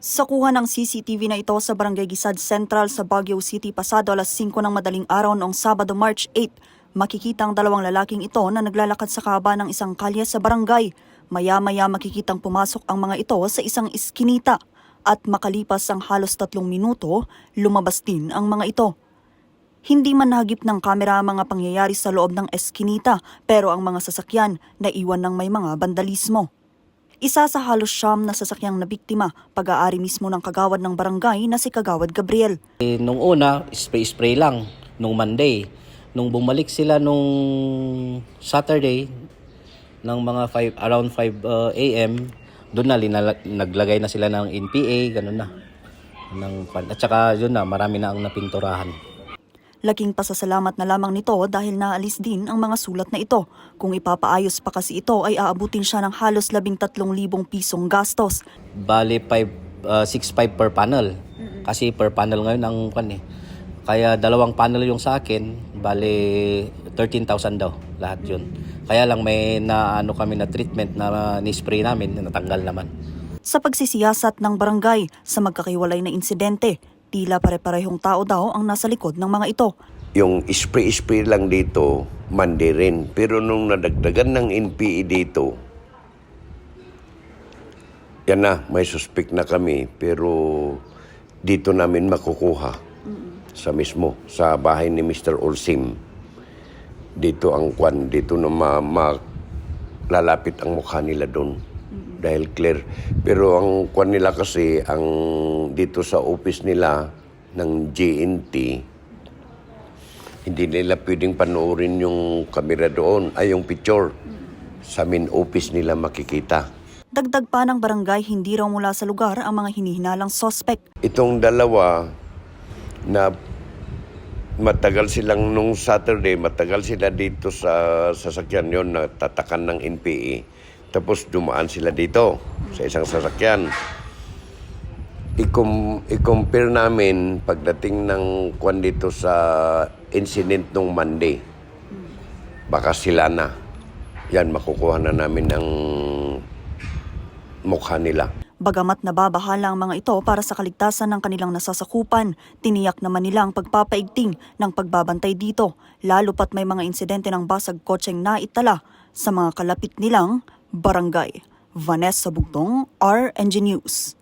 Sa kuha ng CCTV na ito sa Barangay Gisad Central sa Baguio City pasado alas 5 ng madaling araw noong Sabado March 8, makikita ang dalawang lalaking ito na naglalakad sa kaba ng isang kalye sa barangay. Maya-maya makikitang pumasok ang mga ito sa isang iskinita at makalipas ang halos 3 minuto, lumabas din ang mga ito. Hindi man nahagip ng kamera ang mga pangyayari sa loob ng eskinita pero ang mga sasakyan naiwan ng may mga bandalismo. Isa sa halos 9 na sasakyang nabiktima, pag-aari mismo ng kagawad ng barangay na si Kagawad Gabriel. Nung una, spray-spray lang nung Monday. Nung bumalik sila nung Saturday ng mga around 5 a.m., doon na naglagay na sila ng NPA, ganun na. At saka yun na, marami na ang napinturahan. Laking pasasalamat na lamang nito dahil naalis din ang mga sulat na ito. Kung ipapaayos pa kasi ito ay aabutin siya ng halos 13,000 pisong gastos. Bali 6.5 per panel. Kasi per panel ngayon ang Kaya 2 panel yung sa akin, bali 13,000 daw lahat yun. Kaya lang may kami na treatment na ni-spray namin, natanggal naman. Sa pagsisiyasat ng barangay sa magkakahiwalay na insidente, tila pare-parehong tao daw ang nasa likod ng mga ito. Yung spray-spray lang dito, Monday rin. Pero nung nadagdagan ng NPE dito, yan na, may suspect na kami. Pero dito namin makukuha sa bahay ni Mr. Olsim. Dito ang dito na lalapit ang mukha nila doon. Dahil clear. Pero ang nila kasi, dito sa office nila ng GNT, hindi nila pwedeng panoorin yung camera doon, yung picture. Sa main office nila makikita. Dagdag pa ng barangay, hindi raw mula sa lugar ang mga hinihinalang sospek. Itong dalawa na matagal silang nung Saturday, matagal sila dito sa sasakyan yon na tatakan ng NPA. Tapos dumaan sila dito sa isang sasakyan. I-compare namin pagdating ng dito sa incident nung Monday. Baka sila na. Yan, makukuha na namin ang mukha nila. Bagamat nababahala ang mga ito para sa kaligtasan ng kanilang nasasakupan, tiniyak naman nila ang pagpapaigting ng pagbabantay dito, lalo pat may mga insidente ng basag kotseng naitala sa mga kalapit nilang barangay. Vanessa Bugtong, RNG News.